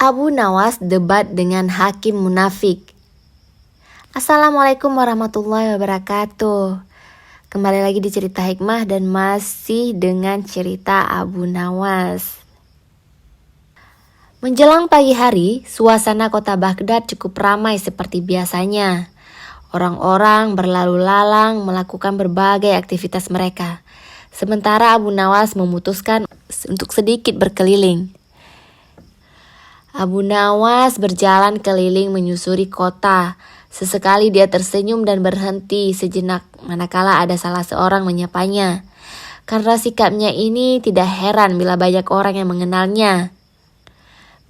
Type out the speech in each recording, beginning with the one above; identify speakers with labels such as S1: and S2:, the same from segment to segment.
S1: Abu Nawas debat dengan hakim munafik. Assalamualaikum warahmatullahi wabarakatuh. Kembali lagi di cerita hikmah dan masih dengan cerita Abu Nawas. Menjelang pagi hari, suasana kota Baghdad cukup ramai seperti biasanya. Orang-orang berlalu lalang melakukan berbagai aktivitas mereka. Sementara Abu Nawas memutuskan untuk sedikit berkeliling. Abu Nawas berjalan keliling menyusuri kota. Sesekali dia tersenyum dan berhenti sejenak manakala ada salah seorang menyapanya. Karena sikapnya ini tidak heran bila banyak orang yang mengenalnya.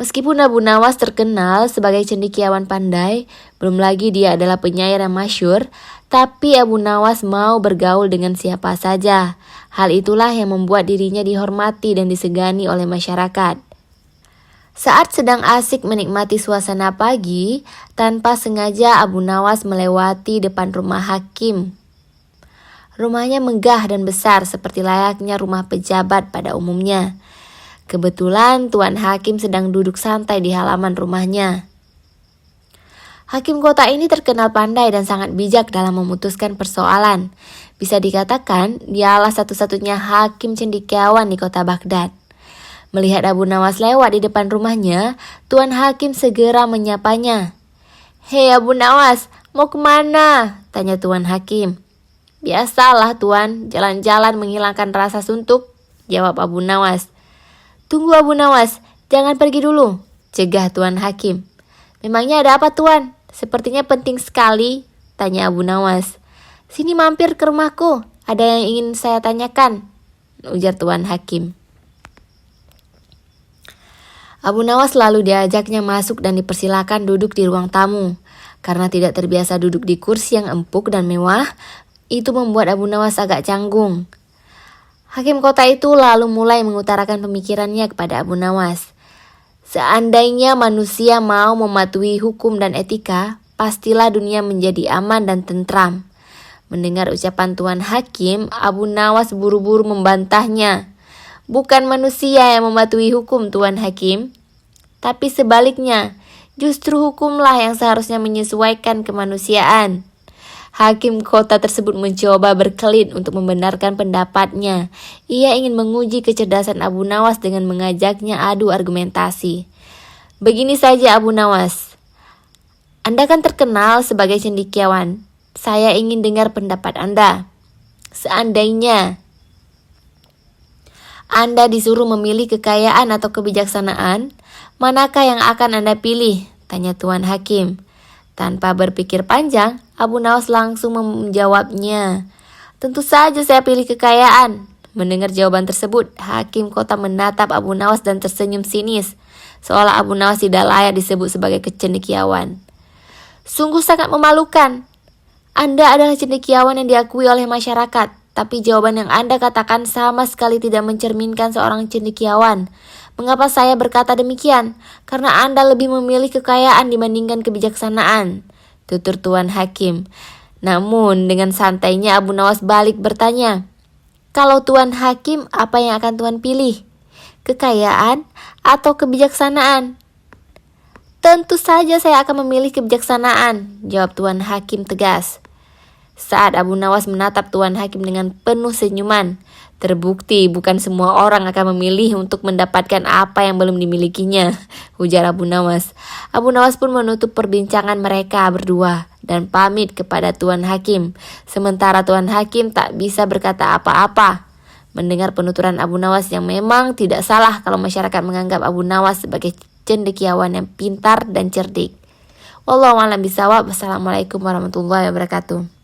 S1: Meskipun Abu Nawas terkenal sebagai cendekiawan pandai, belum lagi dia adalah penyair yang masyhur, tapi Abu Nawas mau bergaul dengan siapa saja. Hal itulah yang membuat dirinya dihormati dan disegani oleh masyarakat. Saat sedang asik menikmati suasana pagi, tanpa sengaja Abu Nawas melewati depan rumah hakim. Rumahnya megah dan besar seperti layaknya rumah pejabat pada umumnya. Kebetulan Tuan Hakim sedang duduk santai di halaman rumahnya. Hakim kota ini terkenal pandai dan sangat bijak dalam memutuskan persoalan. Bisa dikatakan dialah satu-satunya hakim cendekiawan di kota Baghdad. Melihat Abu Nawas lewat di depan rumahnya, Tuan Hakim segera menyapanya. "Hei Abu Nawas, mau kemana?" tanya Tuan Hakim. "Biasalah Tuan, jalan-jalan menghilangkan rasa suntuk," jawab Abu Nawas. "Tunggu Abu Nawas, jangan pergi dulu," cegah Tuan Hakim. "Memangnya ada apa Tuan? Sepertinya penting sekali," tanya Abu Nawas. "Sini mampir ke rumahku, ada yang ingin saya tanyakan," ujar Tuan Hakim. Abu Nawas lalu diajaknya masuk dan dipersilakan duduk di ruang tamu. Karena tidak terbiasa duduk di kursi yang empuk dan mewah, itu membuat Abu Nawas agak canggung. Hakim kota itu lalu mulai mengutarakan pemikirannya kepada Abu Nawas. Seandainya manusia mau mematuhi hukum dan etika, pastilah dunia menjadi aman dan tentram. Mendengar ucapan Tuan Hakim, Abu Nawas buru-buru membantahnya. "Bukan manusia yang mematuhi hukum Tuan Hakim, tapi sebaliknya, justru hukumlah yang seharusnya menyesuaikan kemanusiaan." Hakim kota tersebut mencoba berkelit untuk membenarkan pendapatnya. Ia ingin menguji kecerdasan Abu Nawas dengan mengajaknya adu argumentasi. "Begini saja Abu Nawas, Anda kan terkenal sebagai cendekiawan. Saya ingin dengar pendapat Anda. Seandainya Anda disuruh memilih kekayaan atau kebijaksanaan, manakah yang akan Anda pilih?" tanya Tuan Hakim. Tanpa berpikir panjang, Abu Nawas langsung menjawabnya. "Tentu saja saya pilih kekayaan." Mendengar jawaban tersebut, Hakim kota menatap Abu Nawas dan tersenyum sinis, seolah Abu Nawas tidak layak disebut sebagai cendekiawan. "Sungguh sangat memalukan. Anda adalah cendekiawan yang diakui oleh masyarakat, tapi jawaban yang Anda katakan sama sekali tidak mencerminkan seorang cendekiawan. Mengapa saya berkata demikian? Karena Anda lebih memilih kekayaan dibandingkan kebijaksanaan," tutur Tuan Hakim. Namun dengan santainya Abu Nawas balik bertanya, "Kalau Tuan Hakim, apa yang akan Tuan pilih? Kekayaan atau kebijaksanaan?" "Tentu saja saya akan memilih kebijaksanaan," jawab Tuan Hakim tegas. Saat Abu Nawas menatap Tuan Hakim dengan penuh senyuman, terbukti bukan semua orang akan memilih untuk mendapatkan apa yang belum dimilikinya, ujar Abu Nawas. Abu Nawas pun menutup perbincangan mereka berdua dan pamit kepada Tuan Hakim. Sementara Tuan Hakim tak bisa berkata apa-apa. Mendengar penuturan Abu Nawas yang memang tidak salah kalau masyarakat menganggap Abu Nawas sebagai cendekiawan yang pintar dan cerdik. Wallahu a'lam bishawab. Wassalamualaikum warahmatullahi wabarakatuh.